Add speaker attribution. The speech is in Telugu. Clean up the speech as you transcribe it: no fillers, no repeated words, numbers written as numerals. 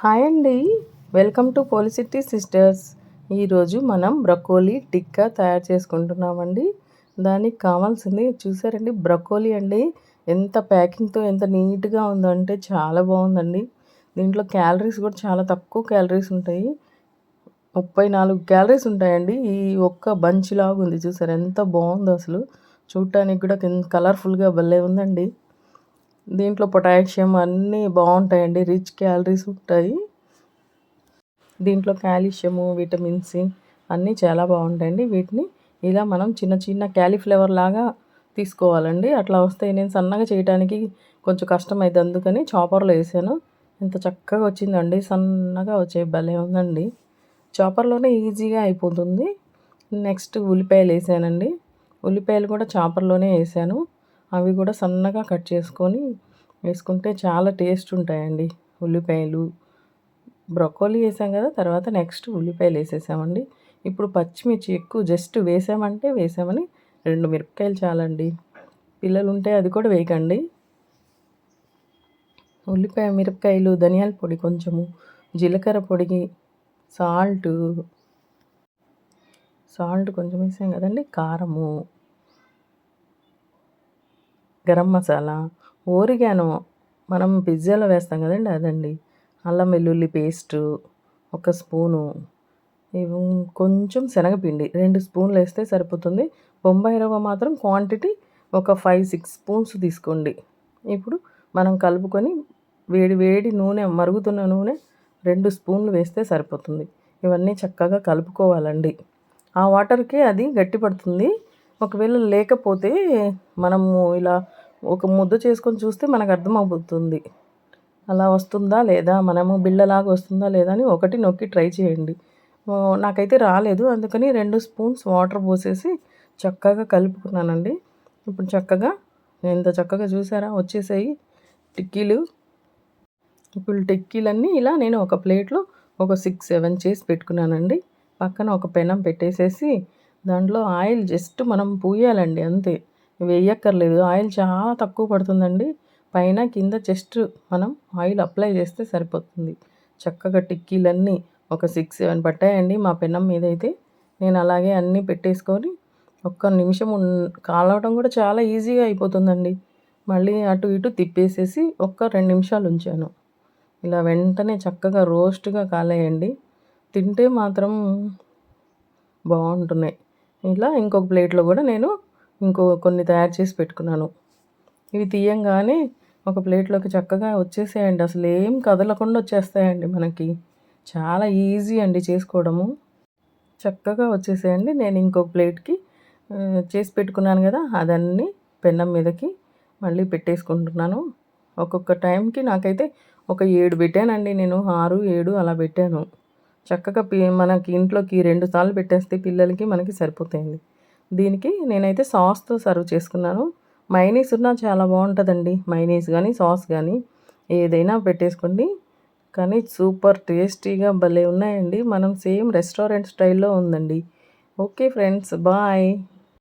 Speaker 1: హాయ్ అండి. వెల్కమ్ టు పోలిసిటీ సిస్టర్స్. ఈరోజు మనం బ్రొకోలీ టిక్కా తయారు చేసుకుంటున్నామండి. దానికి కావాల్సింది చూసారండి, బ్రొకోలీ అండి. ఎంత ప్యాకింగ్తో ఎంత నీట్గా ఉందంటే చాలా బాగుందండి. దీంట్లో క్యాలరీస్ కూడా చాలా తక్కువ క్యాలరీస్ ఉంటాయి. 34 క్యాలరీస్ ఉంటాయండి. ఈ ఒక్క బంచ్ లాగా ఉంది చూసారు, ఎంత బాగుందో అసలు. చూడటానికి కూడా కలర్ఫుల్గా భలే ఉందండి. దీంట్లో పొటాషియం అన్నీ బాగుంటాయండి, రిచ్ క్యాలరీస్ ఉంటాయి. దీంట్లో కాల్షియము, విటమిన్ సి అన్నీ చాలా బాగుంటాయండి. వీటిని ఇలా మనం చిన్న చిన్న క్యాలీఫ్లవర్ లాగా తీసుకోవాలండి. అట్లా వస్తే నేను సన్నగా చేయడానికి కొంచెం కష్టమైంది, అందుకని చాపర్లో వేసాను. ఎంత చక్కగా వచ్చిందండి, సన్నగా వచ్చే భలే ఉందండి. చాపర్లోనే ఈజీగా అయిపోతుంది. నెక్స్ట్ ఉల్లిపాయలు వేసానండి. ఉల్లిపాయలు కూడా చాపర్లోనే వేసాను. అవి కూడా సన్నగా కట్ చేసుకొని వేసుకుంటే చాలా టేస్ట్ ఉంటాయండి ఉల్లిపాయలు. బ్రొకోలీ వేసాం కదా, తర్వాత నెక్స్ట్ ఉల్లిపాయలు వేసేసామండి. ఇప్పుడు పచ్చిమిర్చి ఎక్కువ జస్ట్ వేసామని 2 మిరపకాయలు చాలండి. పిల్లలు ఉంటే అది కూడా వేయకండి. ఉల్లిపాయ, మిరపకాయలు, ధనియాల పొడి కొంచెము, జీలకర్ర పొడి, సాల్ట్ కొంచెం వేసాం కదండి, కారము, గరం మసాలా, ఓరిగానో మనం పిజ్జాలో వేస్తాం కదండి అదండి, అల్లం వెల్లుల్లి పేస్టు 1 స్పూను, కొంచెం శనగపిండి 2 స్పూన్లు వేస్తే సరిపోతుంది. బొంబాయి రవ్వ మాత్రం క్వాంటిటీ ఒక 5-6 స్పూన్స్ తీసుకోండి. ఇప్పుడు మనం కలుపుకొని వేడి నూనె, మరుగుతున్న నూనె 2 స్పూన్లు వేస్తే సరిపోతుంది. ఇవన్నీ చక్కగా కలుపుకోవాలండి. ఆ వాటర్కి అది గట్టిపడుతుంది. ఒకవేళ లేకపోతే మనము ఇలా ఒక ముద్ద చేసుకొని చూస్తే మనకు అర్థమవుతుంది, అలా వస్తుందా లేదా, మనము బిళ్ళలాగా వస్తుందా లేదా అని ఒకటి నొక్కి ట్రై చేయండి. నాకైతే రాలేదు, అందుకని 2 స్పూన్స్ వాటర్ పోసేసి చక్కగా కలుపుకున్నానండి. ఇప్పుడు ఎంత చక్కగా చూసారా వచ్చేసాయి టిక్కీలు. ఇప్పుడు టిక్కీలన్నీ ఇలా నేను ఒక ప్లేట్లో ఒక 6-7 చేసి పెట్టుకున్నానండి. పక్కన ఒక పెనం పెట్టేసేసి దాంట్లో ఆయిల్ జస్ట్ మనం పూయాలండి, అంతే, వేయక్కర్లేదు. ఆయిల్ చాలా తక్కువ పడుతుందండి. పైన కింద జస్ట్ మనం ఆయిల్ అప్లై చేస్తే సరిపోతుంది. చక్కగా టిక్కీలన్నీ ఒక 6-7 పట్టాయండి మా పెనం మీద అయితే. నేను అలాగే అన్నీ పెట్టేసుకొని ఒక్క నిమిషం కాలవడం కూడా చాలా ఈజీగా అయిపోతుందండి. మళ్ళీ అటు ఇటు తిప్పేసేసి ఒక్క 2 నిమిషాలు ఉంచాను. ఇలా వెంటనే చక్కగా రోస్ట్గా కాలేయండి. తింటే మాత్రం బాగుంటున్నాయి. ఇలా ఇంకొక ప్లేట్లో కూడా నేను కొన్ని తయారు చేసి పెట్టుకున్నాను. ఇవి తీయంగానే ఒక ప్లేట్లోకి చక్కగా వచ్చేసాయండి. అసలు ఏం కదలకుండా వచ్చేస్తాయండి మనకి. చాలా ఈజీ అండి చేసుకోవడము. చక్కగా వచ్చేసాయండి. నేను ఇంకొక ప్లేట్కి చేసి పెట్టుకున్నాను కదా, అదన్నీ పెన్నం మీదకి మళ్ళీ పెట్టేసుకుంటున్నాను. ఒక్కొక్క టైంకి నాకైతే ఒక 7 పెట్టానండి నేను, 6-7 అలా పెట్టాను. చక్కగా మనకి ఇంట్లోకి 2 సార్లు పెట్టేస్తే పిల్లలకి మనకి సరిపోతాయండి. దీనికి నేనైతే సాస్తో సర్వ్ చేసుకున్నాను. మైనీస్ ఉన్నా చాలా బాగుంటుందండి. మైనీస్ కానీ సాస్ కానీ ఏదైనా పెట్టేసుకోండి. కానీ సూపర్ టేస్టీగా భలే ఉన్నాయండి. మనం సేమ్ రెస్టారెంట్ స్టైల్లో ఉందండి. Okay friends, bye.